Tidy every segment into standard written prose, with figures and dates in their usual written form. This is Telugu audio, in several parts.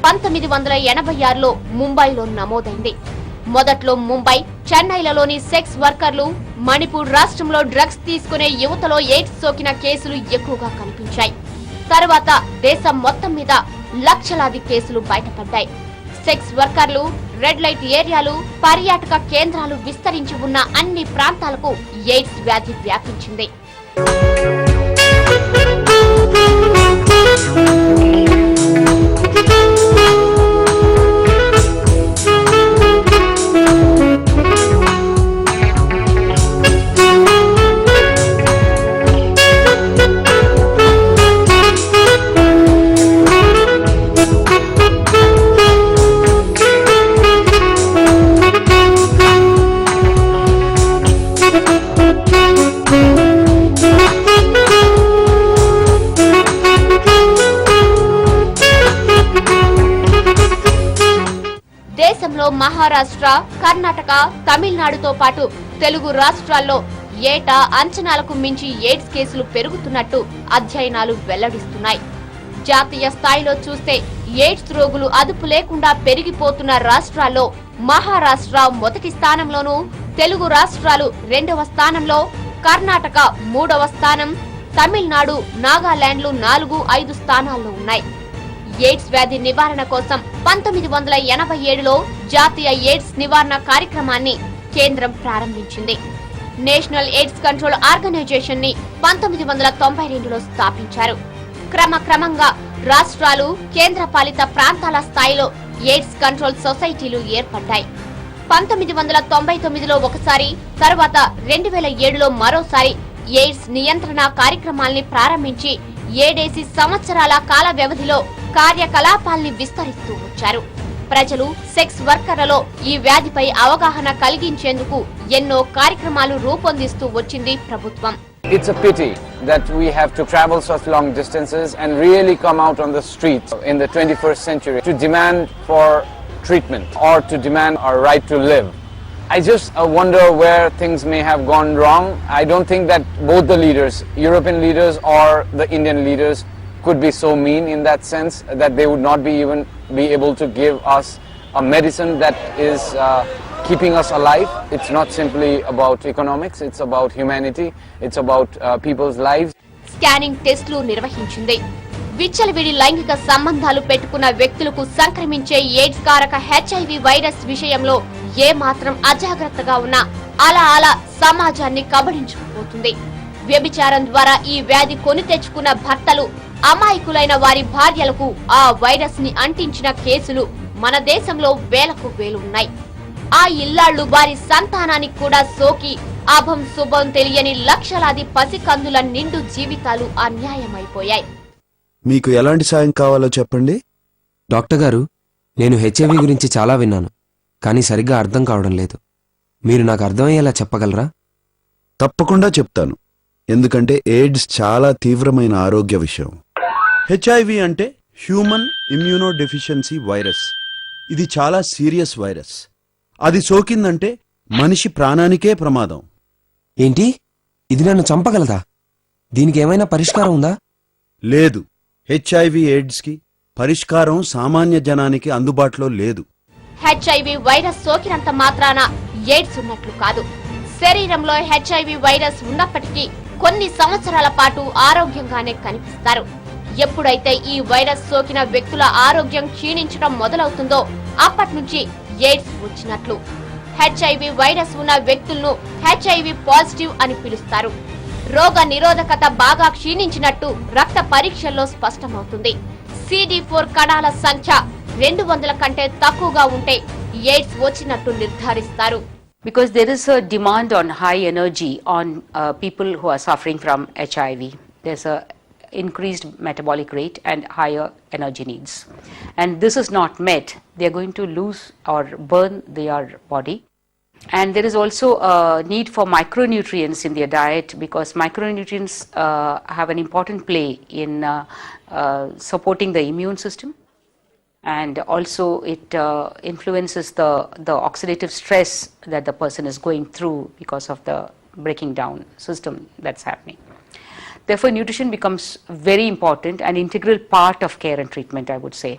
1986లో ముంబైలో నమోదైంది. మొదట్లో ముంబై, చెన్నైలలోని సెక్స్ వర్కర్లు, మణిపూర్ రాష్ట్రంలో డ్రగ్స్ తీసుకునే యువతలో ఎయిడ్స్ సోకిన కేసులు ఎక్కువగా కనిపించాయి. తర్వాత దేశం మొత్తం మీద లక్షలాది కేసులు బయటపడ్డాయి. సెక్స్ వర్కర్లు, రెడ్ లైట్ ఏరియాలు, పర్యాటక కేంద్రాలు విస్తరించి ఉన్న అన్ని ప్రాంతాలకు ఎయిడ్స్ వ్యాధి వ్యాపించింది. దేశంలో మహారాష్ట్ర, కర్ణాటక, తమిళనాడుతో పాటు తెలుగు రాష్ట్రాల్లో ఏటా అంచనాలకు మించి ఎయిడ్స్ కేసులు పెరుగుతున్నట్టు అధ్యయనాలు వెల్లడిస్తున్నాయి. జాతీయ స్థాయిలో చూస్తే ఎయిడ్స్ రోగులు అదుపు లేకుండా పెరిగిపోతున్న రాష్ట్రాల్లో మహారాష్ట్ర మొదటి స్థానంలోనూ, తెలుగు రాష్ట్రాలు 2వ స్థానంలో, కర్ణాటక 3వ స్థానం, తమిళనాడు, నాగాలాండ్లు 4, 5 స్థానాల్లో ఉన్నాయి. ఎయిడ్స్ వ్యాధి నివారణ కోసం 1987లో జాతీయ ఎయిడ్స్ నివారణ కార్యక్రమాన్ని కేంద్రం ప్రారంభించింది. నేషనల్ ఎయిడ్స్ కంట్రోల్ ఆర్గనైజేషన్ ని 1992లో స్థాపించారు. క్రమక్రమంగా రాష్ట్రాలు, కేంద్రపాలిత ప్రాంతాల స్థాయిలో ఎయిడ్స్ కంట్రోల్ సొసైటీలు ఏర్పడ్డాయి. 1999లో ఒకసారి, తర్వాత 2007లో మరోసారి ఎయిడ్స్ నియంత్రణ కార్యక్రమాల్ని ప్రారంభించి 7 సంవత్సరాల కాల వ్యవధిలో కార్యకలాపాల్ని విస్తరిస్తూ వచ్చారు. ప్రజలు, సెక్స్ వర్కర్లలో ఈ వ్యాధిపై అవగాహన కలిగించేందుకు ఎన్నో కార్యక్రమాలు రూపొందిస్తూ వచ్చింది ప్రభుత్వం. It's a pity that we have to travel such long distances and really come out on the streets in the 21st century to demand for treatment or to demand our right to live. I just wonder where things may have gone wrong. I don't think that both the leaders, European leaders or the Indian leaders, could be so mean in that sense that they would not be able to give us a medicine that is keeping us alive. It's not simply about economics, it's about humanity, it's about people's lives. Scanning టెస్టులు నిర్వహించింది. విచ్చలవిడి లైంగిక సంబంధాలు పెట్టుకున్న వ్యక్తులకు సంక్రమించే ఎయిడ్స్ కారక HIV వైరస్ విషయంలో ఏ మాత్రం అజాగ్రత్తగా ఉన్నా అలా సమాజాన్ని కబళించుకుపోతుంది. వ్యభిచారం ద్వారా ఈ వ్యాధి కొని తెచ్చుకున్న భర్తలు, అమాయకులైన వారి భార్యలకు ఆ వైరస్ ని అంటించిన కేసులు మన దేశంలో వేలకు వేలు ఉన్నాయి. ఆ ఇల్లాళ్లు వారి సంతానానికి కూడా సోకి అభం శుభం తెలియని లక్షలాది పసికందుల నిండు జీవితాలు అన్యాయమైపోయాయి. మీకు ఎలాంటి సాయం కావాలో చెప్పండి. డాక్టర్ గారు, నేను HIV గురించి చాలా విన్నాను, కానీ సరిగ్గా అర్థం కావడం లేదు. మీరు నాకు అర్థమయ్యేలా చెప్పగలరా? తప్పకుండా చెప్తాను. ఎందుకంటే ఎయిడ్స్ చాలా తీవ్రమైన ఆరోగ్య విషయం. HIV అంటే హ్యూమన్ ఇమ్యూనో డెఫిషియన్సీ వైరస్. ఇది చాలా సీరియస్ వైరస్. అది సోకిందంటే మనిషి ప్రాణానికే ప్రమాదం. ఏంటి? ఇది నన్ను చంపగలదా? దీనికి ఏమైనా పరిష్కారం ఉందా? లేదు. HIV ఎయిడ్స్కి పరిష్కారం సామాన్య జనానికి అందుబాటులో లేదు. HIV వైరస్ సోకినంత మాత్రాన ఎయిడ్స్ ఉన్నట్లు కాదు. శరీరంలో HIV వైరస్ ఉన్నప్పటికీ కొన్ని సంవత్సరాల పాటు ఆరోగ్యంగానే కనిపిస్తారు. ఎప్పుడైతే ఈ వైరస్ సోకిన వ్యక్తుల ఆరోగ్యం క్షీణించడం మొదలవుతుందో అప్పటి నుంచి ఎయిడ్స్ వచ్చినట్లు. HIV వైరస్ ఉన్న వ్యక్తులను HIV పాజిటివ్ అని పిలుస్తారు. రోగ నిరోధకత బాగా క్షీణించినట్టు రక్త పరీక్షల్లో స్పష్టమవుతుంది. CD4 కణాల సంఖ్య 200 కంటే తక్కువగా ఉంటే ఎయిడ్స్ వచ్చినట్టు నిర్ధారిస్తారు. Because there is a demand on high energy on people who are suffering from HIV. There's a increased metabolic rate and higher energy needs. And this is not met. They are going to lose or burn their body. And there is also a need for micronutrients in their diet, because micronutrients have an important play in supporting the immune system. And also it influences the oxidative stress that the person is going through because of the breaking down system that's happening. Therefore, nutrition becomes very important and integral part of care and treatment, I would say.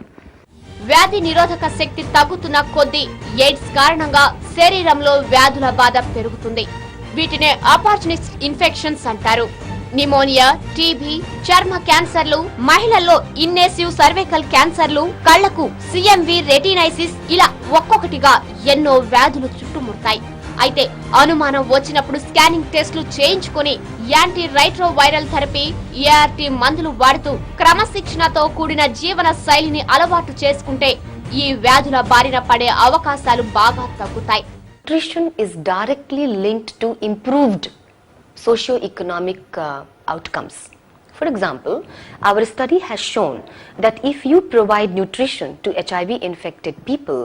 వ్యాధి నిరోధక శక్తి తగ్గుతున్న కొద్దీ ఎయిడ్స్ కారణంగా శరీరంలో వ్యాధుల బాధ పెరుగుతుంది. వీటినే ఆపర్చునిస్ట్ ఇన్ఫెక్షన్స్ అంటారు. నిమోనియా, టీబీ, చర్మ క్యాన్సర్లు, మహిళల్లో ఇన్వేసివ్ సర్వైకల్ క్యాన్సర్లు, కళ్లకు సిఎంవి రెటినైసిస్, ఇలా ఒక్కొక్కటిగా ఎన్నో వ్యాధులు చుట్టుముడతాయి. అయితే అనుమానం వచ్చినప్పుడు స్కానింగ్ టెస్టులు చేయించుకుని యాంటీ రైట్రోవైరల్ థెరపీ, ఏఆర్టీ మందులు వాడుతూ క్రమశిక్షణతో కూడిన జీవన శైలిని అలవాటు చేసుకుంటే ఈ వ్యాధుల బారిన పడే అవకాశాలు బాగా తగ్గుతాయి. Nutrition is directly linked to improved socio-economic outcomes. For example, our study has shown that if you provide nutrition to HIV-infected people,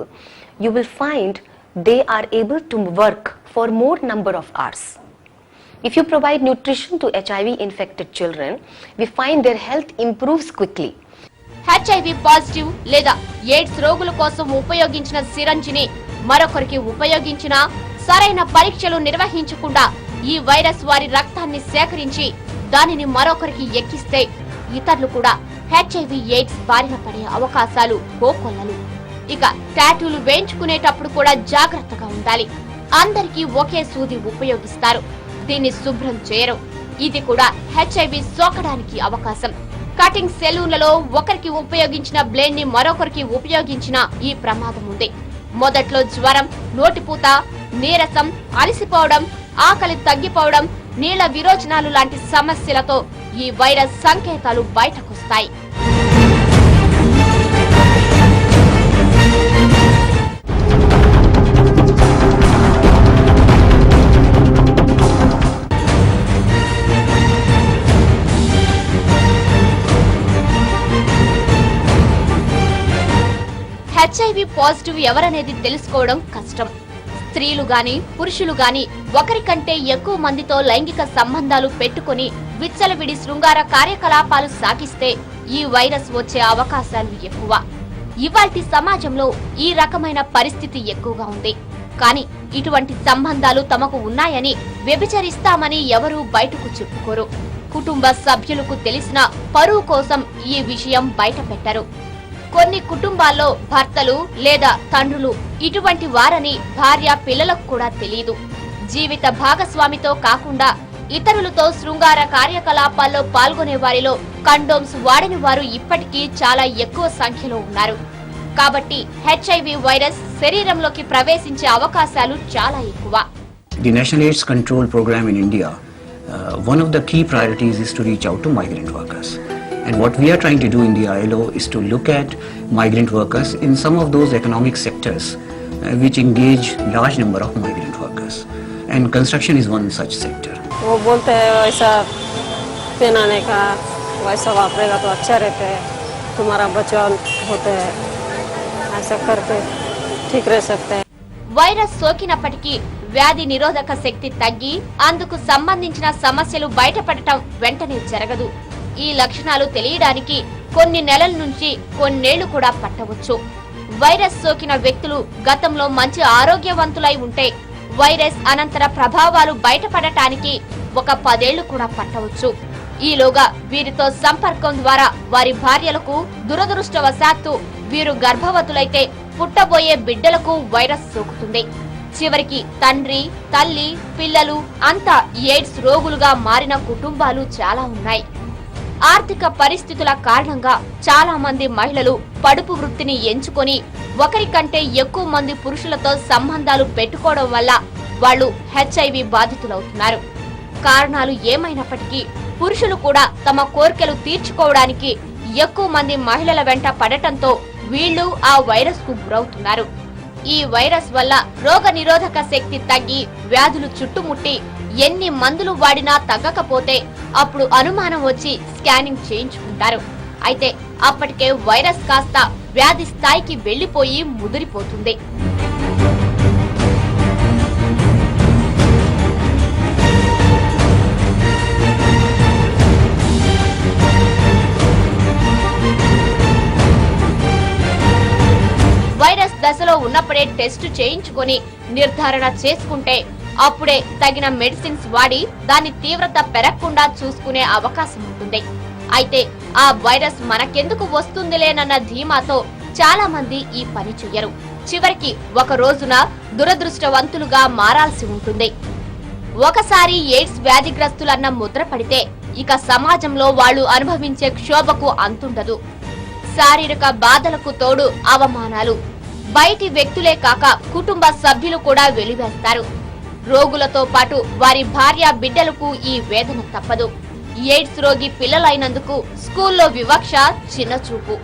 you will find they are able to work for more number of hours. If you provide nutrition to HIV-infected children, we find their health improves quickly. HIV positive లేదా ఎయిడ్స్ రోగుల కోసం ఉపయోగించిన సిరంజిని మరొకరికి ఉపయోగించినా సరైన పరీక్షలు నిర్వహించకుండా ఈ వైరస్ వారి రక్తాన్ని సేకరించి దానిని మరొకరికి ఎక్కిస్తే ఇతరులు కూడా హెచ్ఐవి ఎయిడ్స్ బారిన పడే అవకాశాలు కోకొల్లలు. ఇక టాటూలు వేయించుకునేటప్పుడు కూడా జాగ్రత్తగా ఉండాలి. అందరికీ ఒకే సూది ఉపయోగిస్తారు, దీన్ని శుభ్రం చేయరు. ఇది కూడా హెచ్ఐవి సోకడానికి అవకాశం. కటింగ్ సెలూన్లలో ఒకరికి ఉపయోగించిన బ్లేడ్ ని మరొకరికి ఉపయోగించిన ఈ ప్రమాదం ఉంది. మొదట్లో జ్వరం, నోటిపూత, నీరసం, అలసిపోవడం, ఆకలి తగ్గిపోవడం, నీళ్ల విరోచనాలు లాంటి సమస్యలతో ఈ వైరస్ సంకేతాలు బయటకొస్తాయి. హెచ్ఐవి పాజిటివ్ ఎవరనేది తెలుసుకోవడం కష్టం. స్త్రీలు గాని పురుషులు గాని ఒకరికంటే ఎక్కువ మందితో లైంగిక సంబంధాలు పెట్టుకుని విచ్చలవిడి శృంగార కార్యకలాపాలు సాగిస్తే ఈ వైరస్ వచ్చే అవకాశాలు ఎక్కువ. ఇవాల్టి సమాజంలో ఈ రకమైన పరిస్థితి ఎక్కువగా ఉంది. కానీ ఇటువంటి సంబంధాలు తమకు ఉన్నాయని, వ్యభిచరిస్తామని ఎవరూ బయటకు చెప్పుకోరు. కుటుంబ సభ్యులకు తెలిసిన పరువు కోసం ఈ విషయం బయట పెట్టరు. కొన్ని కుటుంబాల్లో భర్తలు లేదా తండ్రులు ఇటువంటి వారని భార్య పిల్లలకు కూడా తెలియదు. జీవిత భాగస్వామితో కాకుండా ఇతరులతో శృంగార కార్యకలాపాల్లో పాల్గొనే వారిలో కండోమ్స్ వాడని వారు ఇప్పటికీ చాలా ఎక్కువ సంఖ్యలో ఉన్నారు. కాబట్టి హెచ్ఐవి వైరస్ శరీరంలోకి ప్రవేశించే అవకాశాలు చాలా ఎక్కువ. The National AIDS Control Program in India, one of the key priorities is to reach out to migrant workers. And what we are trying to do in the ILO is to look at migrant workers in some of those economic sectors which engage large number of migrant workers. And construction is one such sector. वो बोलते हैं वैसा पहनाने का, वैसा वापरेगा तो अच्छा रहता है, तुम्हारा बचाव होते हैं, ऐसा करके ठीक रह सकते हैं. వైరస్ సోకినప్పటికీ వ్యాధి నిరోధక శక్తి తగ్గి అందుకు సంబంధించిన సమస్యలు బయటపడటం వెంటనే జరగదు. ఈ లక్షణాలు తెలియడానికి కొన్ని నెలల నుంచి కొన్నేళ్లు కూడా పట్టవచ్చు. వైరస్ సోకిన వ్యక్తులు గతంలో మంచి ఆరోగ్యవంతులై ఉంటే వైరస్ అనంతర ప్రభావాలు బయటపడటానికి ఒక 10 ఏళ్లు కూడా పట్టవచ్చు. ఈలోగా వీరితో సంపర్కం ద్వారా వారి భార్యలకు దురదృష్టవశాత్తు వీరు గర్భవతులైతే పుట్టబోయే బిడ్డలకు వైరస్ సోకుతుంది. చివరికి తండ్రి, తల్లి, పిల్లలు అంతా ఎయిడ్స్ రోగులుగా మారిన కుటుంబాలు చాలా ఉన్నాయి. ఆర్థిక పరిస్థితుల కారణంగా చాలా మంది మహిళలు పడుపు వృత్తిని ఎంచుకొని ఒకరికంటే ఎక్కువ మంది పురుషులతో సంబంధాలు పెట్టుకోవడం వల్ల వాళ్ళు హెచ్ఐవి బాధితులవుతున్నారు. కారణాలు ఏమైనప్పటికీ పురుషులు కూడా తమ కోరికలు తీర్చుకోవడానికి ఎక్కువ మంది మహిళల వెంట పడటంతో వీళ్లు ఆ వైరస్ కు గురవుతున్నారు. ఈ వైరస్ వల్ల రోగ నిరోధక శక్తి తగ్గి వ్యాధులు చుట్టుముట్టి ఎన్ని మందులు వాడినా తగ్గకపోతే అప్పుడు అనుమానం వచ్చి స్కానింగ్ చేయించుకుంటారు. అయితే అప్పటికే వైరస్ కాస్త వ్యాధి స్థాయికి వెళ్లిపోయి ముదిరిపోతుంది. వైరస్ దశలో ఉన్నప్పుడే టెస్ట్ చేయించుకొని నిర్ధారణ చేసుకుంటే అప్పుడే తగిన మెడిసిన్స్ వాడి దాని తీవ్రత పెరగకుండా చూసుకునే అవకాశం ఉంటుంది. అయితే ఆ వైరస్ మనకెందుకు వస్తుందిలేనన్న ధీమాతో చాలా మంది ఈ పని చెయ్యరు. చివరికి ఒక రోజున దురదృష్టవంతులుగా మారాల్సి ఉంటుంది. ఒకసారి ఎయిడ్స్ వ్యాధిగ్రస్తులన్న ముద్ర పడితే ఇక సమాజంలో వాళ్ళు అనుభవించే క్షోభకు అంతుండదు. శారీరక బాధలకు తోడు అవమానాలు. బయటి వ్యక్తులే కాక కుటుంబ సభ్యులు కూడా వెలివేస్తారు. రోగులతో పాటు వారి భార్య బిడ్డలకు ఈ వేదన తప్పదు. ఎయిడ్స్ రోగి పిల్లలైనందుకు స్కూల్లో వివక్ష, చిన్నచూపు.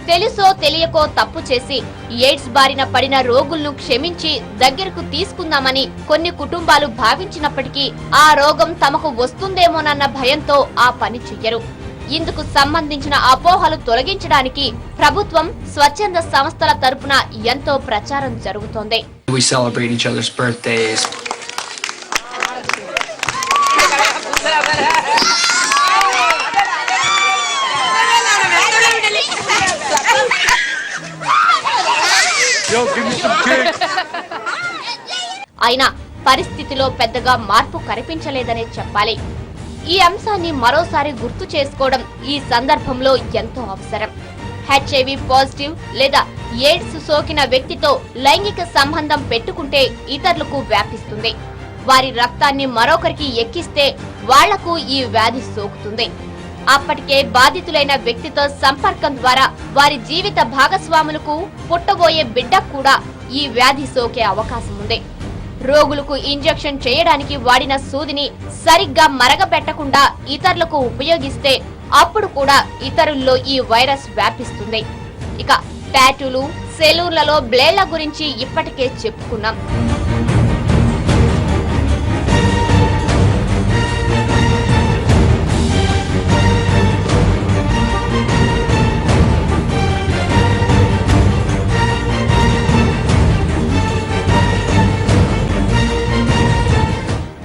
తెలుసో తెలియకో తప్పు చేసి ఎయిడ్స్ బారిన పడిన రోగులను క్షమించి దగ్గరకు తీసుకుందామని కొన్ని కుటుంబాలు భావించినప్పటికీ ఆ రోగం తమకు వస్తుందేమోనన్న భయంతో ఆ పని చెయ్యరు. ఇందుకు సంబంధించిన అపోహలు తొలగించడానికి ప్రభుత్వం, స్వచ్ఛంద సంస్థల తరపున ఎంతో ప్రచారం జరుగుతోంది. We celebrate each other's birthdays. అయినా పరిస్థితిలో పెద్దగా మార్పు కనిపించలేదనే చెప్పాలి. ఈ అంశాన్ని మరోసారి గుర్తు చేసుకోవడం ఈ సందర్భంలో ఎంతో అవసరం. హెచ్ఐవి పాజిటివ్ లేదా ఎయిడ్స్ సోకిన వ్యక్తితో లైంగిక సంబంధం పెట్టుకుంటే ఇతరులకు వ్యాపిస్తుంది. వారి రక్తాన్ని మరొకరికి ఎక్కిస్తే వాళ్లకు ఈ వ్యాధి సోకుతుంది. అప్పటికే బాధితులైన వ్యక్తితో సంపర్కం ద్వారా వారి జీవిత భాగస్వాములకు, పుట్టబోయే బిడ్డకు కూడా ఈ వ్యాధి సోకే అవకాశం ఉంది. రోగులకు ఇంజెక్షన్ చేయడానికి వాడిన సూదిని సరిగ్గా మరగబెట్టకుండా ఇతరులకు ఉపయోగిస్తే అప్పుడు కూడా ఇతరుల్లో ఈ వైరస్ వ్యాపిస్తుంది. ఇక టాటూలు, సెలూన్లలో బ్లేడ్ల గురించి ఇప్పటికే చెప్పుకున్నాం.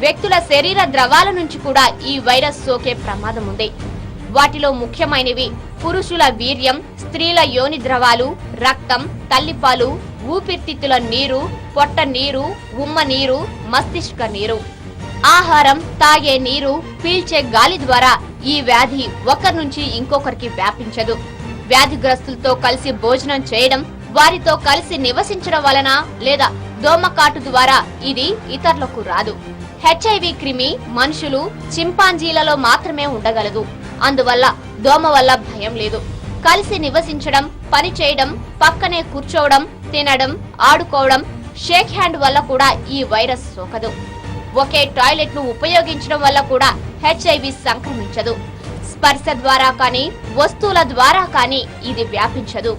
వ్యక్తుల శరీర ద్రవాల నుంచి కూడా ఈ వైరస్ సోకే ప్రమాదం ఉంది. వాటిలో ముఖ్యమైనవి పురుషుల వీర్యం, స్త్రీల యోని ద్రవాలు, రక్తం, తల్లిపాలు, ఊపిరితిత్తుల నీరు, పొట్ట నీరు, ఉమ్మ నీరు, మస్తిష్క నీరు. ఆహారం, తాగే నీరు, పీల్చే గాలి ద్వారా ఈ వ్యాధి ఒకరి నుంచి ఇంకొకరికి వ్యాపించదు. వ్యాధిగ్రస్తులతో కలిసి భోజనం చేయడం, వారితో కలిసి నివసించడం వలన లేదా దోమకాటు ద్వారా ఇది ఇతరులకు రాదు. హెచ్ఐవి క్రిమి మనుషులు, చింపాంజీలలో మాత్రమే ఉండగలదు. అందువల్ల దోమ వల్ల భయం లేదు. కలిసి నివసించడం, పని చేయడం, పక్కనే కూర్చోవడం, తినడం, ఆడుకోవడం, షేక్ హ్యాండ్ వల్ల కూడా ఈ వైరస్ సోకదు. ఒకే టాయిలెట్ ను ఉపయోగించడం వల్ల కూడా హెచ్ఐవి సంక్రమించదు. స్పర్శ ద్వారా కానీ, వస్తువుల ద్వారా కానీ ఇది వ్యాపించదు.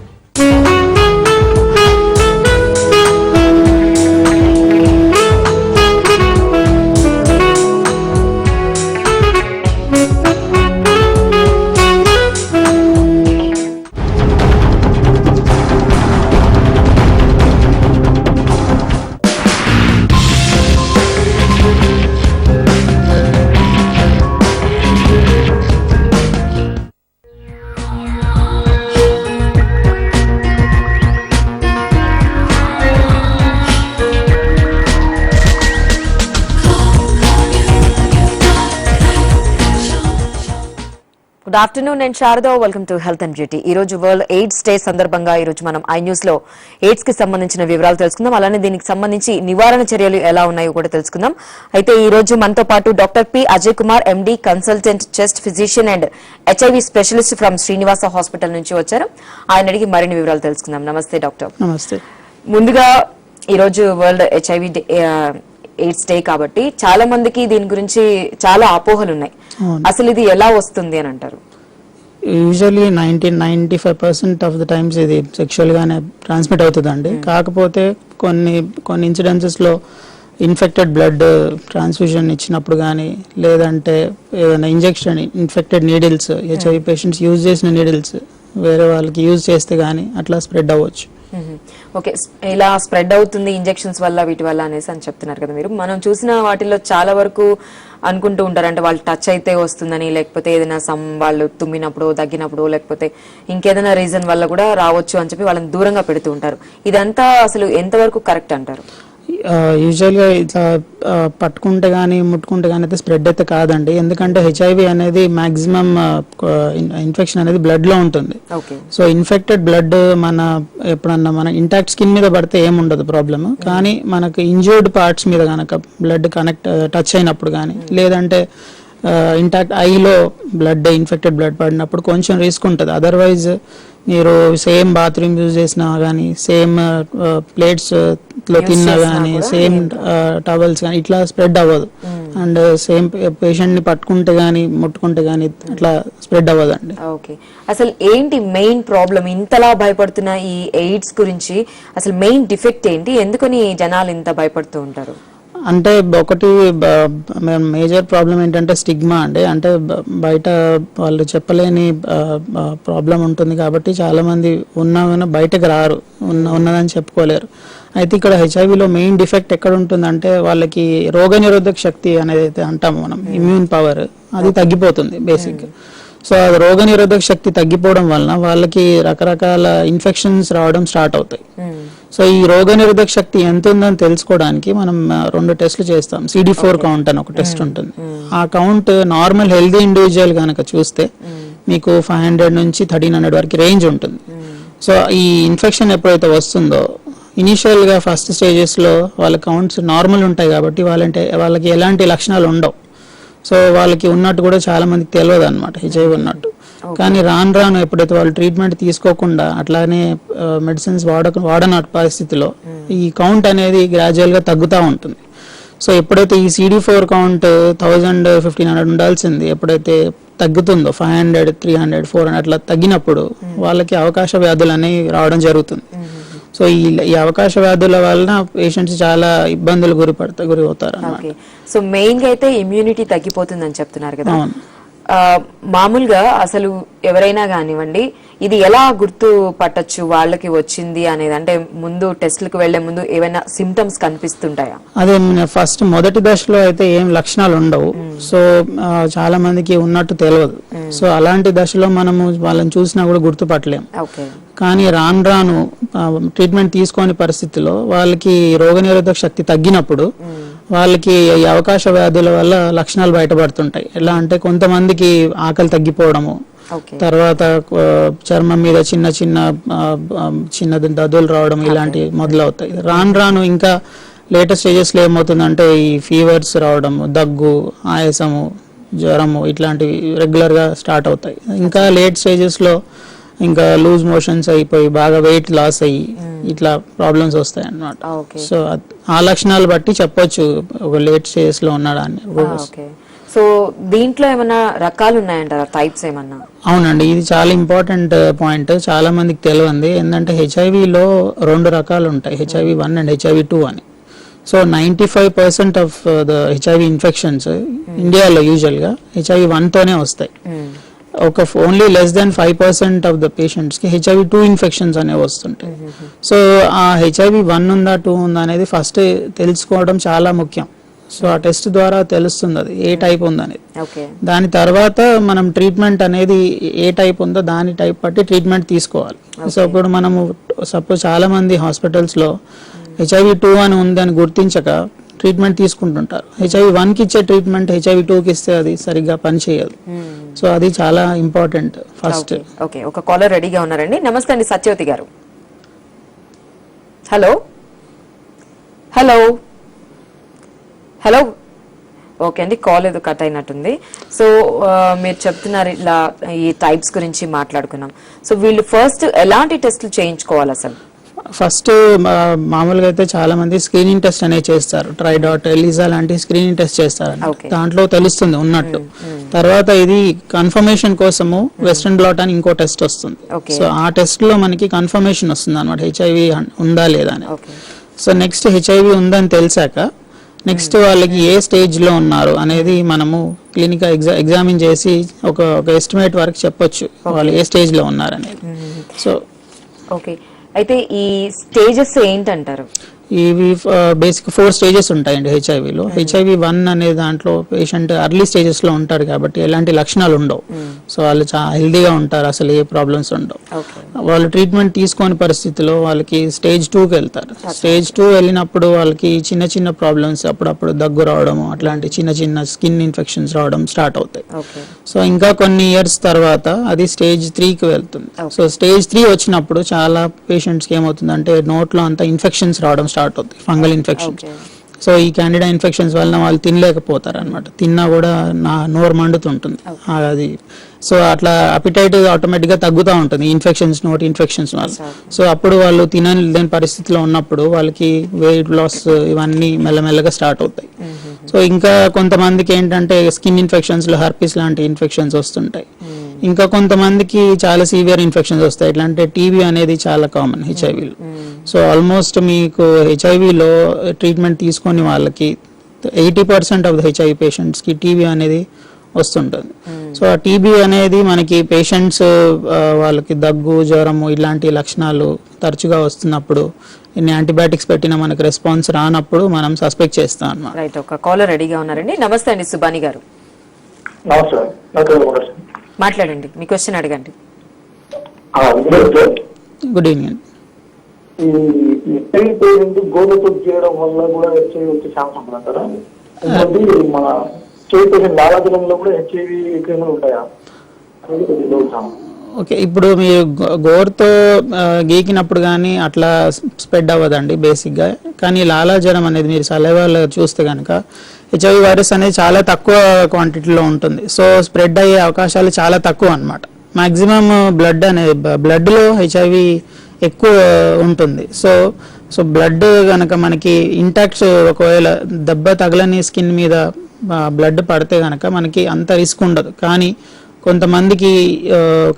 గుడ్ ఆఫ్టర్నూన్, నేను Sharada. Welcome to health and beauty. ఈ రోజు వరల్డ్ ఎయిడ్స్ డే సందర్భంగా ఈ రోజు మనం ఐ న్యూస్ లో ఎయిడ్స్ కి సంబంధించిన వివరాలు తెలుసుకుందాం. అలానే దీనికి సంబంధించి నివారణ చర్యలు ఎలా ఉన్నాయో కూడా తెలుసుకుందాం. అయితే ఈ రోజు మనతో పాటు doctor P Ajay Kumar, MD, consultant chest physician and HIV specialist from Srinivasa hospital నుంచి వచ్చారు. ఆయన అడిగి మరిన్ని వివరాలు తెలుసుకుందాం. నమస్తే డాక్టర్. నమస్తే. ముందుగా ఈ రోజు వరల్డ్ హెచ్ఐవి ఎయిడ్స్ డే కాబట్టి చాలా మందికి దీని గురించి చాలా అపోహలు ఉన్నాయి. అసలు ఇది ఎలా వస్తుంది అని అంటారు? యూజువల్లీ 95% ఆఫ్ ద టైమ్స్ ఇది సెక్షువల్ గానే ట్రాన్స్మిట్ అవుతుందండి. కాకపోతే కొన్ని ఇన్సిడెన్సెస్ లో ఇన్ఫెక్టెడ్ బ్లడ్ ట్రాన్స్ఫ్యూజన్ ఇచ్చినప్పుడు కానీ, లేదంటే ఏదైనా injection, infected needles, HIV patients use చేసిన నీడిల్స్ వేరే వాళ్ళకి యూజ్ చేస్తే కానీ అట్లా స్ప్రెడ్ అవ్వచ్చు. ఓకే, ఇలా స్ప్రెడ్ అవుతుంది ఇంజెక్షన్స్ వల్ల, వీటి వల్ల అనేసి అని చెప్తున్నారు కదా మీరు. మనం చూసిన వాటిల్లో చాలా వరకు అనుకుంటూ ఉంటారు, అంటే వాళ్ళు టచ్ అయితే వస్తుందని, లేకపోతే ఏదైనా వాళ్ళు తుమ్మినప్పుడు, దగ్గినప్పుడు, లేకపోతే ఇంకేదైనా రీజన్ వల్ల కూడా రావచ్చు అని చెప్పి వాళ్ళని దూరంగా పెడుతూ ఉంటారు. ఇదంతా అసలు ఎంతవరకు కరెక్ట్ అంటారు? యూజువల్గా ఇట్లా పట్టుకుంటే కానీ ముట్టుకుంటే కానీ అయితే స్ప్రెడ్ అయితే కాదండి, ఎందుకంటే హెచ్ఐవి అనేది మాక్సిమం ఇన్ఫెక్షన్ అనేది బ్లడ్లో ఉంటుంది. సో ఇన్ఫెక్టెడ్ బ్లడ్ ఎప్పుడన్నా మన ఇంటాక్ట్ స్కిన్ మీద పడితే ఏముండదు ప్రాబ్లమ్, కానీ మనకు ఇంజూర్డ్ పార్ట్స్ మీద కనుక బ్లడ్ టచ్ అయినప్పుడు కానీ లేదంటే ఇంటాక్ట్ ఐలో ఇన్ఫెక్టెడ్ బ్లడ్ పడినప్పుడు కొంచెం రిస్క్ ఉంటుంది. అదర్వైజ్ మీరు సేమ్ బాత్రూమ్ యూజ్ చేసినా కానీ, సేమ్ ప్లేట్స్ లో తిన్నా కానీ, సేమ్ టవల్స్ కానీ ఇట్లా స్ప్రెడ్ అవ్వదు. అండ్ సేమ్ పేషెంట్ ని పట్టుకుంటే గానీ ముట్టుకుంటే గానీ అట్లా స్ప్రెడ్ అవ్వదండి. ఓకే, అసలు ఏంటి మెయిన్ ప్రాబ్లం? ఇంతలా భయపడుతున్న ఈ ఎయిడ్స్ గురించి అసలు మెయిన్ డిఫెక్ట్ ఏంటి? ఎందుకని జనాలు ఇంత భయపడుతూ ఉంటారు? అంటే ఒకటి మేజర్ ప్రాబ్లం ఏంటంటే స్టిగ్మా అండి. అంటే బయట వాళ్ళు చెప్పలేని ప్రాబ్లం ఉంటుంది కాబట్టి చాలా మంది ఉన్నా బయటకు రారు, ఉన్నదని చెప్పుకోలేరు. అయితే ఇక్కడ హెచ్ఐవిలో మెయిన్ డిఫెక్ట్ ఎక్కడ ఉంటుందంటే వాళ్ళకి రోగనిరోధక శక్తి అనేది అయితే అంటాము మనం, ఇమ్యూన్ పవర్, అది తగ్గిపోతుంది బేసిక్. సో అది రోగనిరోధక శక్తి తగ్గిపోవడం వలన వాళ్ళకి రకరకాల ఇన్ఫెక్షన్స్ రావడం స్టార్ట్ అవుతాయి. సో ఈ రోగనిరోధక శక్తి ఎంత ఉందని తెలుసుకోవడానికి మనం 2 టెస్ట్లు చేస్తాం. CD4 కౌంట్ అని ఒక టెస్ట్ ఉంటుంది. ఆ కౌంట్ నార్మల్ హెల్దీ ఇండివిజువల్ కనుక చూస్తే మీకు 500 నుంచి 1300 వరకు రేంజ్ ఉంటుంది. సో ఈ ఇన్ఫెక్షన్ ఎప్పుడైతే వస్తుందో ఇనిషియల్ గా ఫస్ట్ స్టేజెస్ లో వాళ్ళ కౌంట్స్ నార్మల్ ఉంటాయి కాబట్టి వాళ్ళకి ఎలాంటి లక్షణాలు ఉండవు. సో వాళ్ళకి ఉన్నట్టు కూడా చాలా మందికి తెలియదు అనమాట హెచ్ఐవి ఉన్నట్టు. కానీ రాను ఎప్పుడైతే వాళ్ళు ట్రీట్మెంట్ తీసుకోకుండా అట్లానే మెడిసిన్స్ వాడన పరిస్థితిలో ఈ కౌంట్ అనేది గ్రాడ్యువల్ గా తగ్గుతూ ఉంటుంది. సో ఎప్పుడైతే ఈ CD4 కౌంట్ 1000-1500 ఉండాల్సింది ఎప్పుడైతే తగ్గుతుందో 500, 300, 400 అట్లా తగ్గినప్పుడు వాళ్ళకి అవకాశ వ్యాధులు అనేవి రావడం జరుగుతుంది. సో ఈ అవకాశ వ్యాధుల వలన పేషెంట్స్ చాలా ఇబ్బందులు గురి అవుతారు. సో మెయిన్ గా అయితే ఇమ్యూనిటీ తగ్గిపోతుందని చెప్తున్నారు కదా. మామూలుగా అసలు ఎవరైనా కానివ్వండి ఇది ఎలా గుర్తు పట్టొచ్చు వాళ్ళకి వచ్చింది అనేది? అంటే ముందు టెస్ట్లకు వెళ్లే ముందు ఏమైనా సిమ్టమ్స్ కనిపిస్తుంటాయా? అదే ఫస్ట్ మొదటి దశలో అయితే ఏం లక్షణాలు ఉండవు. సో చాలా మందికి ఉన్నట్టు తెలియదు. సో అలాంటి దశలో మనము వాళ్ళని చూసినా కూడా గుర్తుపట్టలేం. కానీ రాను ట్రీట్మెంట్ తీసుకోని పరిస్థితిలో వాళ్ళకి రోగనిరోధక శక్తి తగ్గినప్పుడు వాళ్ళకి ఈ అవకాశ వ్యాధుల వల్ల లక్షణాలు బయటపడుతుంటాయి. ఎలా అంటే కొంతమందికి ఆకలి తగ్గిపోవడము, తర్వాత చర్మం మీద చిన్న దద్దులు రావడం ఇలాంటివి మొదలవుతాయి. రాను ఇంకా లేటెస్ట్ స్టేజెస్ లో ఏమవుతుందంటే ఈ ఫీవర్స్ రావడం, దగ్గు, ఆయాసము, జ్వరము ఇట్లాంటివి రెగ్యులర్ గా స్టార్ట్ అవుతాయి. ఇంకా లేట్ స్టేజెస్ లో ఇంకా లూజ్ మోషన్స్ అయిపోయి బాగా వెయిట్ లాస్ అయ్యి ఇట్లా ప్రాబ్లమ్స్ వస్తాయి అన్నమాట. సో ఆ లక్షణాలు బట్టి చెప్పొచ్చు ఒక లేట్ స్టేజెస్ లో ఉన్నాడా అని. సో దీంట్లో ఏమన్నా రకాలు ఉన్నాయంటారా, టైప్స్ ఏమన్నా? అవునండి, ఇది చాలా ఇంపార్టెంట్ పాయింట్, చాలా మందికి తెలియంది. ఏంటంటే హెచ్ఐవిలో 2 రకాలు ఉంటాయి, HIV-1 అండ్ HIV-2 అని. So 95% of the HIV infections ఇండియాలో యూజువల్ గా HIV-1 తోనే వస్తాయి. Only less than 5% of the patients కి HIV-2 ఇన్ఫెక్షన్స్ అనేవి వస్తుంటాయి. సో ఆ HIV-1 ఉందా 2 ఉందా అనేది ఫస్ట్ తెలుసుకోవడం చాలా ముఖ్యం. సో ఆ టెస్ట్ ద్వారా తెలుస్తుంది అది ఏ టైప్ ఉందనేది. దాని తర్వాత మనం ట్రీట్మెంట్ అనేది ఏ టైప్ ఉందో దాని టైప్ బట్టి ట్రీట్మెంట్ తీసుకోవాలి. సో ఇప్పుడు మనము సపోజ్ చాలా మంది హాస్పిటల్స్ లో HIV-2 అని ఉందని గుర్తించక ట్రీట్మెంట్ తీసుకుంటుంటారు. HIV-1 కి ఇచ్చే ట్రీట్మెంట్ HIV-2 కి ఇస్తే అది సరిగ్గా పనిచేయదు. సో అది చాలా ఇంపార్టెంట్ ఫస్ట్. ఓకే, ఒక కాలర్ రెడీగా ఉన్నారండి. నమస్తే అండి సత్యవతి గారు. హలో హలో హలో ఓకే అండి, కాల్ ఏదో కట్ అయినట్టుంది. సో మీరు చెప్తున్నారు ఇలా ఈ టైప్స్ గురించి మాట్లాడుకున్నాం. సో వీళ్ళు ఫస్ట్ ఎలాంటి టెస్టులు చేయించుకోవాలి అసలు? ఫస్ట్ మామూలుగా అయితే చాలా మంది స్క్రీనింగ్ టెస్ట్ అనేది చేస్తారు. ట్రైడాట్, ఎలిజా లాంటి స్క్రీనింగ్ టెస్ట్ చేస్తారు. దాంట్లో తెలుస్తుంది ఉన్నట్టు. తర్వాత ఇది కన్ఫర్మేషన్ కోసము వెస్ట్రన్ బ్లాట్ అని ఇంకో టెస్ట్ వస్తుంది. సో ఆ టెస్ట్ లో మనకి కన్ఫర్మేషన్ వస్తుంది అనమాట హెచ్ఐవి ఉందా లేదా అని. సో నెక్స్ట్ హెచ్ఐవి ఉందని తెలిసాక నెక్స్ట్ వాళ్ళకి ఏ స్టేజ్ లో ఉన్నారు అనేది మనము క్లినిక్ ఎగ్జామిన్ చేసి ఒక ఎస్టిమేట్ వరకు చెప్పొచ్చు వాళ్ళు ఏ స్టేజ్ లో ఉన్నారు అనేది. సో ఓకే, అయితే ఈ స్టేజెస్ ఏంటంటారు? ఇవి బేసిక్ 4 స్టేజెస్ ఉంటాయండి హెచ్ఐవిలో. హెచ్ఐవి 1 అనే దాంట్లో పేషెంట్ అర్లీ స్టేజెస్లో ఉంటారు కాబట్టి ఎలాంటి లక్షణాలు ఉండవు. సో వాళ్ళు చాలా హెల్దీగా ఉంటారు, అసలు ఏ ప్రాబ్లమ్స్ ఉండవు. వాళ్ళు ట్రీట్మెంట్ తీసుకోని పరిస్థితిలో వాళ్ళకి స్టేజ్ 2కి వెళ్తారు. స్టేజ్ 2 వెళ్ళినప్పుడు వాళ్ళకి చిన్న చిన్న ప్రాబ్లమ్స్, అప్పుడప్పుడు దగ్గు రావడము, అట్లాంటి చిన్న చిన్న స్కిన్ ఇన్ఫెక్షన్స్ రావడం స్టార్ట్ అవుతాయి. సో ఇంకా కొన్ని ఇయర్స్ తర్వాత అది స్టేజ్ 3కి వెళ్తుంది. సో స్టేజ్ 3 వచ్చినప్పుడు చాలా పేషెంట్స్కి ఏమవుతుందంటే నోట్లో అంతా ఇన్ఫెక్షన్స్ రావడం స్టార్ట్ అవుతాయి, ఫంగల్ ఇన్ఫెక్షన్స్. సో ఈ క్యాండిడా ఇన్ఫెక్షన్స్ వలన వాళ్ళు తినలేకపోతారు అనమాట, తిన్నా కూడా నోరు మండుతుంటుంది అది. సో అట్లా అపిటైట్ ఆటోమేటిక్గా తగ్గుతూ ఉంటుంది ఇన్ఫెక్షన్స్, నోటి ఇన్ఫెక్షన్స్ వల్ల. సో అప్పుడు వాళ్ళు తినలేని పరిస్థితిలో ఉన్నప్పుడు వాళ్ళకి వెయిట్ లాస్ ఇవన్నీ మెల్లమెల్లగా స్టార్ట్ అవుతాయి. సో ఇంకా కొంతమందికి ఏంటంటే స్కిన్ ఇన్ఫెక్షన్స్లో హర్పిస్ లాంటి ఇన్ఫెక్షన్స్ వస్తుంటాయి. ఇంకా కొంతమందికి చాలా సివియర్ ఇన్ఫెక్షన్స్ వస్తాయి. ఎట్లా అంటే టీబీ అనేది చాలా కామన్ హెచ్ఐవిలో. సో ఆల్మోస్ట్ మీకు హెచ్ఐవిలో ట్రీట్మెంట్ తీసుకొని వాళ్ళకి 80% ఆఫ్ ద హెచ్ఐవి పేషెంట్స్కి టీబీ అనేది వస్తుంటుంది. సో ఆ టీబీ అనేది మనకి పేషెంట్స్ వాళ్ళకి దగ్గు, జ్వరము ఇలాంటి లక్షణాలు తరచుగా వస్తున్నప్పుడు ఇన్ని యాంటీబయాటిక్స్ పెట్టినా మనకు రెస్పాన్స్ రానప్పుడు మనం సస్పెక్ట్ చేస్తాం అన్నమాట. రైట్, ఒక కాలర్ రెడీగా ఉన్నారండి. నమస్తే అండి సుబాని గారు, మాట్లాడండి, మీ క్వశ్చన్ అడగండి. Good evening. గోధుమ చేయడం వల్ల కూడా హెచ్ఐవి వచ్చే ఛాన్స్ ఉంటుందంటారా? మన లాలాజలంలో కూడా హెచ్ఐవి క్రిములు ఉంటాయా? ఓకే, ఇప్పుడు మీరు గోరుతో గీకినప్పుడు కానీ అట్లా స్ప్రెడ్ అవ్వదండి బేసిక్గా. కానీ లాలాజలం అనేది మీరు సలైవాలో చూస్తే కనుక హెచ్ఐవి వైరస్ అనేది చాలా తక్కువ క్వాంటిటీలో ఉంటుంది. సో స్ప్రెడ్ అయ్యే అవకాశాలు చాలా తక్కువ అన్నమాట. మ్యాక్సిమం బ్లడ్లో హెచ్ఐవి ఎక్కువ ఉంటుంది. సో బ్లడ్ కనుక మనకి ఇంటాక్ట్, ఒకవేళ దెబ్బ తగలని స్కిన్ మీద బ్లడ్ పడితే కనుక మనకి అంత రిస్క్ ఉండదు. కానీ కొంతమందికి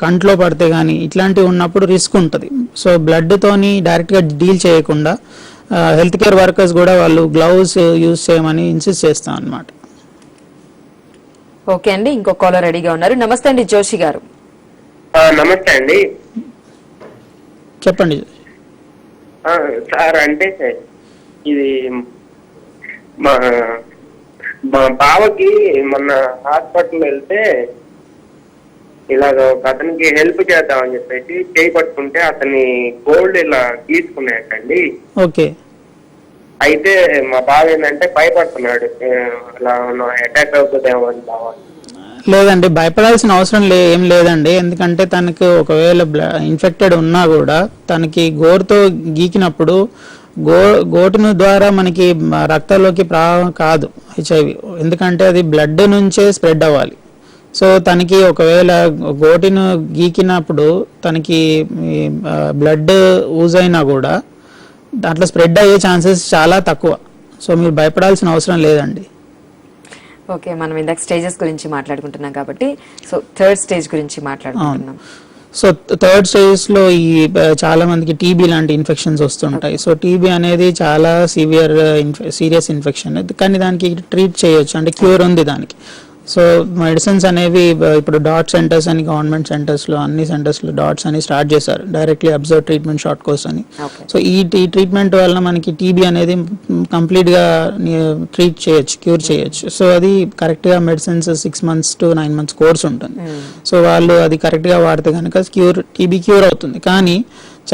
కంట్లో పడితే కానీ ఇట్లాంటివి ఉన్నప్పుడు రిస్క్ ఉంటుంది. సో బ్లడ్తోని డైరెక్ట్గా డీల్ చేయకుండా హెల్త్ కేర్ వర్కర్స్ కూడా వాళ్ళు గ్లౌస్ యూజ్ చేయమని ఇన్సిస్ట్ చేస్తాం అన్నమాట. ఓకే అండి, ఇంకో కాలర్ రెడీగా ఉన్నారు. నమస్తే అండి జోషి గారు. నమస్తే అండి, చెప్పండి సార్. అంటే ఇది మా బావకి మొన్న హాస్పిటల్ వెళ్తే ఇలాగ ఒక అతనికి హెల్ప్ చేద్దామని చెప్పేసి చేయి పట్టుకుంటే అతని గోల్డ్ ఇలా గీసుకున్నాయండి. ఓకే, అయితే మా బావ ఏంటంటే భయపడుతున్నాడు, అలా అటాక్ అవుతుందేమో అని బావ. లేదండి, భయపడాల్సిన అవసరం ఏం లేదండి. ఎందుకంటే తనకు ఒకవేళ ఇన్ఫెక్టెడ్ ఉన్నా కూడా తనకి గోరుతో గీకినప్పుడు గోటును ద్వారా మనకి రక్తంలోకి కాదు హెచ్ఐవి, ఎందుకంటే అది బ్లడ్ నుంచే స్ప్రెడ్ అవ్వాలి. సో తనకి ఒకవేళ గోటిను గీకినప్పుడు తనకి బ్లడ్ యూజ్ అయినా కూడా దాంట్లో స్ప్రెడ్ అయ్యే ఛాన్సెస్ చాలా తక్కువ. సో మీరు భయపడాల్సిన అవసరం లేదండి. ఓకే, మనం ఇందాక స్టేజెస్ గురించి మాట్లాడుకుంటున్నాం కాబట్టి సో థర్డ్ స్టేజ్ గురించి మాట్లాడుకుంటున్నాం. సో థర్డ్ స్టేజ్లో ఈ చాలా మందికి టీబీ లాంటి ఇన్ఫెక్షన్స్ వస్తుంటాయి. సో టీబీ అనేది చాలా సీరియస్ ఇన్ఫెక్షన్, కానీ దానికి ట్రీట్ చేయొచ్చు, అంటే క్యూర్ ఉంది దానికి. సో మెడిసిన్స్ అనేవి ఇప్పుడు డాట్ సెంటర్స్ అని గవర్నమెంట్ సెంటర్స్లో అన్ని సెంటర్స్లో డాట్స్ అని స్టార్ట్ చేశారు, directly observe treatment short course అని. సో ఈ ట్రీట్మెంట్ వల్ల మనకి టీబీ అనేది కంప్లీట్గా ట్రీట్ చేయొచ్చు, క్యూర్ చేయొచ్చు. సో అది కరెక్ట్గా medicines 6 months to 9 months course ఉంటుంది. సో వాళ్ళు అది కరెక్ట్గా వాడితే కనుక టీబీ క్యూర్ అవుతుంది. కానీ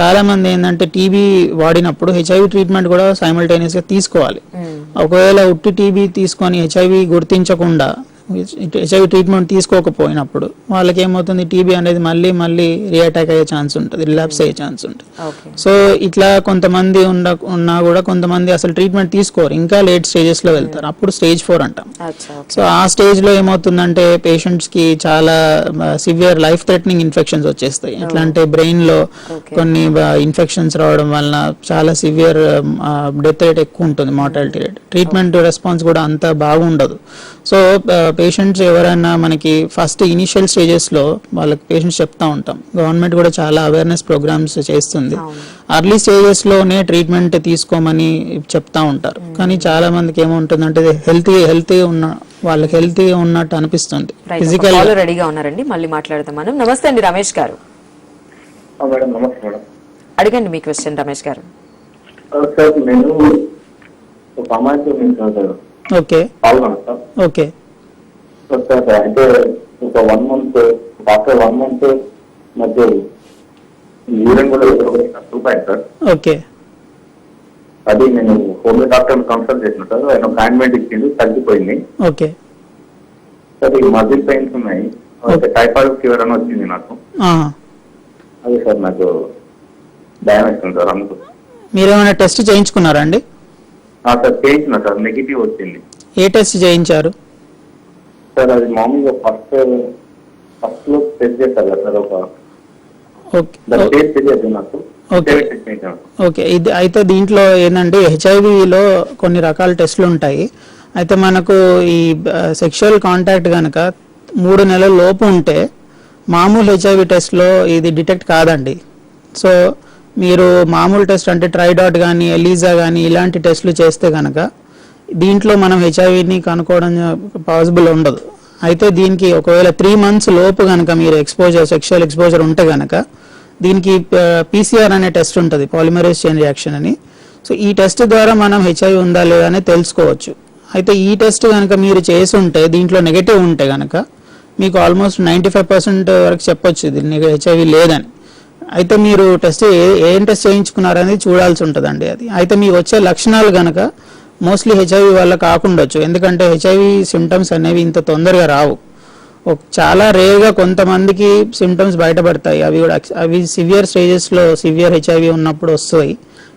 చాలా మంది ఏంటంటే టీబీ వాడినప్పుడు హెచ్ఐవి ట్రీట్మెంట్ కూడా సైమల్టేనియస్గా తీసుకోవాలి. ఒకవేళ ఉట్టి టీబీ తీసుకొని హెచ్ఐవి గుర్తించకుండా హెచ్ఐవి ట్రీట్మెంట్ తీసుకోకపోయినప్పుడు వాళ్ళకి ఏమవుతుంది, టీబీ అనేది మళ్ళీ రీఅటాక్ అయ్యే ఛాన్స్ ఉంటుంది, రిలాప్స్ అయ్యే ఛాన్స్ ఉంటుంది. సో ఇట్లా కొంతమంది ఉన్నా కూడా కొంతమంది అసలు ట్రీట్మెంట్ తీసుకోరు, ఇంకా లేట్ స్టేజెస్లో వెళ్తారు, అప్పుడు స్టేజ్ 4 అంటాం. సో ఆ స్టేజ్లో ఏమవుతుందంటే పేషెంట్స్కి చాలా సివియర్ లైఫ్ థ్రెటనింగ్ ఇన్ఫెక్షన్స్ వచ్చేస్తాయి. ఎట్లా అంటే బ్రెయిన్లో కొన్ని ఇన్ఫెక్షన్స్ రావడం వలన చాలా సివియర్ డెత్ రేట్ ఎక్కువ ఉంటుంది, మార్టాలిటీ రేట్. ట్రీట్మెంట్ రెస్పాన్స్ కూడా అంత బాగుండదు. సో పేషెంట్స్ ఎవరైనా మనకి ఫస్ట్ ఇనిషియల్ స్టేజెస్లో వాళ్ళకి పేషెంట్స్ చెప్తా ఉంటాం, గవర్నమెంట్ కూడా చాలా అవేర్నెస్ ప్రోగ్రామ్స్ చేస్తుంది, అర్లీ స్టేజెస్లోనే ట్రీట్మెంట్ తీసుకోమని చెప్తా ఉంటారు. కానీ చాలా మందికి ఏముంటుందంటే హెల్తీ ఉన్నట్టు అనిపిస్తుంది. ఫిజికల్ రెడీగా ఉన్నారండి, మళ్ళీ మాట్లాడదాం మనం. నమస్తే అండి రమేష్ గారు, అడగండి మీ క్వశ్చన్ రమేష్ గారు. సార్ నేను ఒక అమ్మాయితో సార్ ఓకే పాల్గొన్నాను సార్. ఓకే సార్ అంటే ఒక 1 month ఆఫ్టర్ 1 month మధ్య యూరిన్ కూడా రూపాయి సార్. ఓకే అది నేను హోమియో డాక్టర్ కన్సల్ట్ చేసిన సార్. ఆయన ఒక ఆయింట్మెంట్ ఇచ్చింది, తగ్గిపోయింది. ఓకే సార్ ఈ మజిల్ పెయిన్స్ ఉన్నాయి, టైఫాయిడ్ ఫీవర్ అని వచ్చింది నాకు. అదే సార్ నాకు భయం వేస్తుంది సార్. అందుకు మీరేమైనా టెస్ట్ చేయించుకున్నారా అండి? సార్ చేయించిన సార్, నెగిటివ్ వచ్చింది. ఏ టెస్ట్ చేయించారు? సార్ అది మామూలుగా ఫస్ట్ లో టెస్ట్ చేస్తారు కదా సార్, ఒక టెస్ట్ తెలియదు నాకు. ఓకే ఇది అయితే దీంట్లో ఏంటంటే హెచ్ఐవిలో కొన్ని రకాల టెస్టులు ఉంటాయి. అయితే మనకు ఈ సెక్షువల్ కాంటాక్ట్ కనుక 3 నెలల లోపు ఉంటే మామూలు హెచ్ఐవి టెస్ట్లో ఇది డిటెక్ట్ కాదండి. సో మీరు మామూలు టెస్ట్ అంటే ట్రైడాట్ కానీ ఎలీజా కానీ ఇలాంటి టెస్టులు చేస్తే కనుక దీంట్లో మనం హెచ్ఐవిని కనుక్కోవడం పాసిబుల్ ఉండదు. అయితే దీనికి ఒకవేళ 3 months లోపు కనుక మీరు సెక్షువల్ ఎక్స్పోజర్ ఉంటే కనుక దీనికి పీసీఆర్ అనే టెస్ట్ ఉంటుంది, పాలిమరేజ్ చైన్ రియాక్షన్ అని. సో ఈ టెస్ట్ ద్వారా మనం హెచ్ఐవి ఉందా లేదా అని తెలుసుకోవచ్చు. అయితే ఈ టెస్ట్ కనుక మీరు చేసి ఉంటే దీంట్లో నెగటివ్ ఉంటే కనుక మీకు ఆల్మోస్ట్ 95% వరకు చెప్పొచ్చు దీనికి హెచ్ఐవి లేదని. అయితే మీరు ఏం టెస్ట్ చేయించుకున్నారనేది చూడాల్సి ఉంటుందండి అది. అయితే మీకు వచ్చే లక్షణాలు కనుక మోస్ట్లీ హెచ్ఐవి వల్ల కాకుండొచ్చు, ఎందుకంటే హెచ్ఐవి సిమ్టమ్స్ అనేవి ఇంత తొందరగా రావు. చాలా రేర్గా కొంతమందికి సిమ్టమ్స్ బయటపడతాయి, అవి సివియర్ స్టేజెస్లో సివియర్ హెచ్ఐవి ఉన్నప్పుడు వస్తాయి.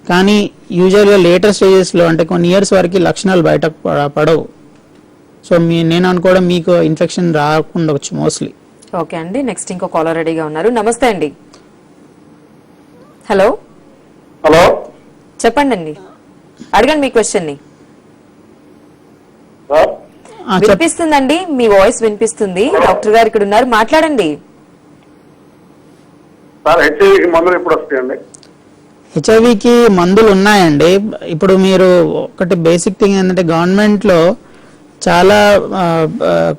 కానీ యూజువల్గా లేటర్ స్టేజెస్లో అంటే కొన్ని ఇయర్స్ వరకు లక్షణాలు బయట పడవు. సో నేను అనుకోవడం మీకు ఇన్ఫెక్షన్ రాకుండా వచ్చు మోస్ట్లీ. ఓకే అండి, నెక్స్ట్ ఇంకో కాలర్ రెడీగా ఉన్నారు. నమస్తే అండి. హలో హలో చెప్పండి అండి, అడగండి మీ క్వశ్చన్ ని. వినిపిస్తుందండి, మీ వాయిస్ వినిపిస్తుంది. డాక్టర్ గారు ఇక్కడ ఉన్నారు, మాట్లాడండి. హెచ్ఐవికి మందులు ఉన్నాయండి. ఇప్పుడు మీరు ఒకటి బేసిక్ థింగ్ ఏంటంటే గవర్నమెంట్లో చాలా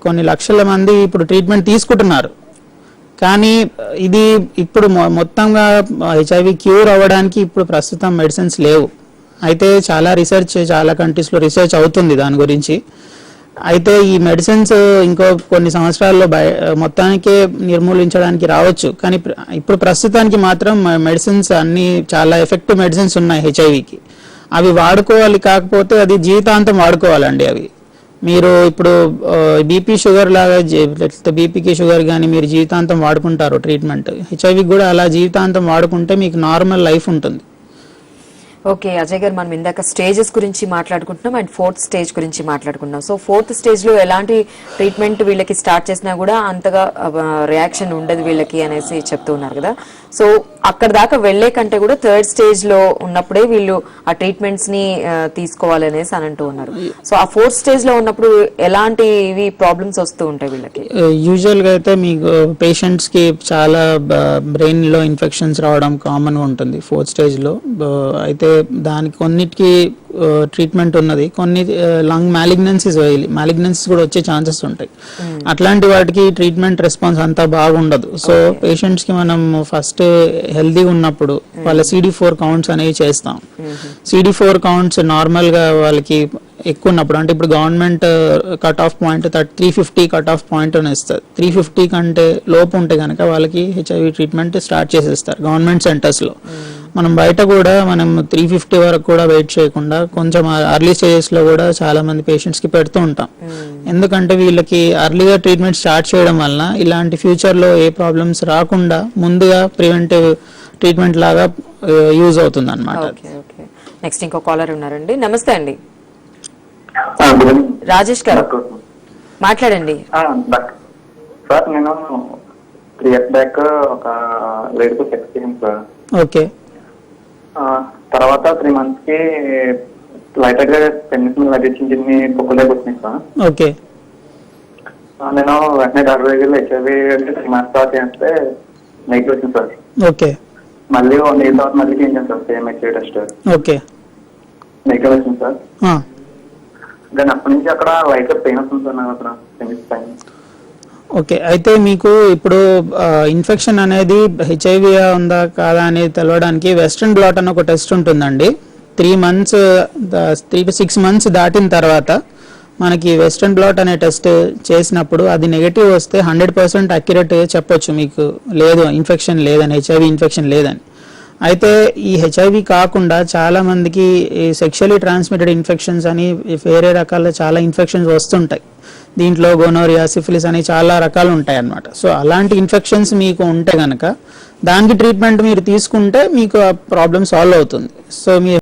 కొన్ని లక్షల మంది ఇప్పుడు ట్రీట్మెంట్ తీసుకుంటున్నారు. కానీ ఇది ఇప్పుడు మొత్తంగా హెచ్ఐవి క్యూర్ అవ్వడానికి ఇప్పుడు ప్రస్తుతం మెడిసిన్స్ లేవు. అయితే చాలా కంట్రీస్లో రీసెర్చ్ అవుతుంది దాని గురించి. అయితే ఈ మెడిసిన్స్ ఇంకో కొన్ని సంవత్సరాల్లో మొత్తానికే నిర్మూలించడానికి రావచ్చు. కానీ ఇప్పుడు ప్రస్తుతానికి మాత్రం మెడిసిన్స్ అన్ని చాలా ఎఫెక్టివ్ మెడిసిన్స్ ఉన్నాయి హెచ్ఐవికి. అవి వాడుకోవాలి, కాకపోతే అది జీవితాంతం వాడుకోవాలండి. అవి మీరు ఇప్పుడు బీపీ షుగర్ లాగా బీపీకి షుగర్ కానీ మీరు జీవితాంతం వాడుకుంటారు ట్రీట్మెంట్, హెచ్ఐవికి కూడా అలా జీవితాంతం వాడుకుంటే మీకు నార్మల్ లైఫ్ ఉంటుంది. ఓకే అజయ్ గారు, మనం ఇందాక స్టేజెస్ గురించి మాట్లాడుకుంటున్నాం అండ్ 4th స్టేజ్ గురించి మాట్లాడుకుంటున్నాం. సో 4th స్టేజ్లో ఎలాంటి ట్రీట్మెంట్ వీళ్ళకి స్టార్ట్ చేసినా కూడా అంతగా రియాక్షన్ ఉండదు వీళ్ళకి అనేసి చెప్తూ ఉన్నారు కదా. సో అక్కడ దాకా వెళ్లే కంటే కూడా 3rd స్టేజ్లో ఉన్నప్పుడే వీళ్ళు ఆ ట్రీట్మెంట్స్ ని తీసుకోవాలనేసి అని అంటూ ఉన్నారు. సో ఆ 4th స్టేజ్లో ఉన్నప్పుడు ఎలాంటివి ప్రాబ్లమ్స్ వస్తూ ఉంటాయి వీళ్ళకి? యూజువల్గా అయితే మీకు పేషెంట్స్కి చాలా బ్రెయిన్లో ఇన్ఫెక్షన్స్ రావడం కామన్గా ఉంటుంది 4th స్టేజ్లో. అయితే దానికి కొన్నిటికి ట్రీట్మెంట్ ఉన్నది, కొన్ని లంగ్ మ్యాలిగ్నెన్సీస్ కూడా వచ్చే ఛాన్సెస్ ఉంటాయి. అట్లాంటి వాటికి ట్రీట్మెంట్ రెస్పాన్స్ అంతా బాగుండదు. సో పేషెంట్స్కి మనం ఫస్ట్ హెల్తీగా ఉన్నప్పుడు వాళ్ళ CD4 కౌంట్స్ అనేవి చేస్తాం. CD4 కౌంట్స్ నార్మల్గా వాళ్ళకి ఎక్కువ ఉన్నప్పుడు, అంటే ఇప్పుడు government cut off point 350 cut off point అని ఇస్తారు. 350 కంటే లోపు ఉంటే కనుక వాళ్ళకి హెచ్ఐవి ట్రీట్మెంట్ స్టార్ట్ చేసేస్తారు గవర్నమెంట్ సెంటర్స్లో. మనం బయట కూడా మనం 350 వరకు కూడా వెయిట్ చేయకుండా కొంచెం అర్లీ స్టేజెస్లో కూడా చాలా మంది పేషెంట్స్కి పెడుతూ ఉంటాం. ఎందుకంటే వీళ్ళకి అర్లీగా ట్రీట్మెంట్ స్టార్ట్ చేయడం వలన ఇలాంటి ఫ్యూచర్లో ఏ ప్రాబ్లమ్స్ రాకుండా ముందుగా ప్రివెంటివ్ ట్రీట్మెంట్ లాగా యూజ్ అవుతుంది అన్నమాట. నెక్స్ట్ ఇంకో కాలర్ ఉన్నారండి. నమస్తే అండి, రాజేష్ గారు మాట్లాడండి. సార్ నేను 3 years బ్యాక్ ఒక లేడీతో సెక్స్ చేసాను సార్. ఓకే. తర్వాత 3 months కి లైట్ గా పెన్సిల్ లభించింది పొక్కులోకి వచ్చినాయి సార్. ఓకే. నేను వెంటనే డాక్టర్ దగ్గర హెచ్ఐవి అంటే 3 months తర్వాత చేస్తే నెగిటివ్ వచ్చింది సార్. ఓకే. మళ్ళీ 1 year తర్వాత మళ్ళీ చేయించాను sir same HIV test. Okay. Negative వచ్చింది సార్. కానీ అప్పటి నుంచి అక్కడ లైట్ పెయిన్ వస్తుంది సార్ నాకు అక్కడ పెనిస్ పైన. ఓకే. అయితే మీకు ఇప్పుడు ఇన్ఫెక్షన్ అనేది హెచ్ఐవి ఉందా కాదా అనేది తెలవడానికి వెస్ట్రన్ బ్లాట్ అని ఒక టెస్ట్ ఉంటుందండి. 3 months 3 to 6 months దాటిన తర్వాత మనకి వెస్ట్రన్ బ్లాట్ అనే టెస్ట్ చేసినప్పుడు అది నెగటివ్ వస్తే 100% అక్యురేట్ చెప్పొచ్చు మీకు లేదు ఇన్ఫెక్షన్ లేదని, హెచ్ఐవి ఇన్ఫెక్షన్ లేదని. అయితే ఈ హెచ్ఐవి కాకుండా చాలా మందికి సెక్షువల్లీ ట్రాన్స్మిటెడ్ ఇన్ఫెక్షన్స్ అని వేరే రకాల చాలా ఇన్ఫెక్షన్స్ వస్తుంటాయి. దీంట్లో గోనోరియా, సిఫిలిస్ అని చాలా రకాలు ఉంటాయి అన్నమాట. సో అలాంటి ఇన్ఫెక్షన్స్ మీకు ఉంటే కనుక దానికి ట్రీట్మెంట్ మీరు తీసుకుంటే మీకు ఆ ప్రాబ్లమ్ సాల్వ్ అవుతుంది. సో మీ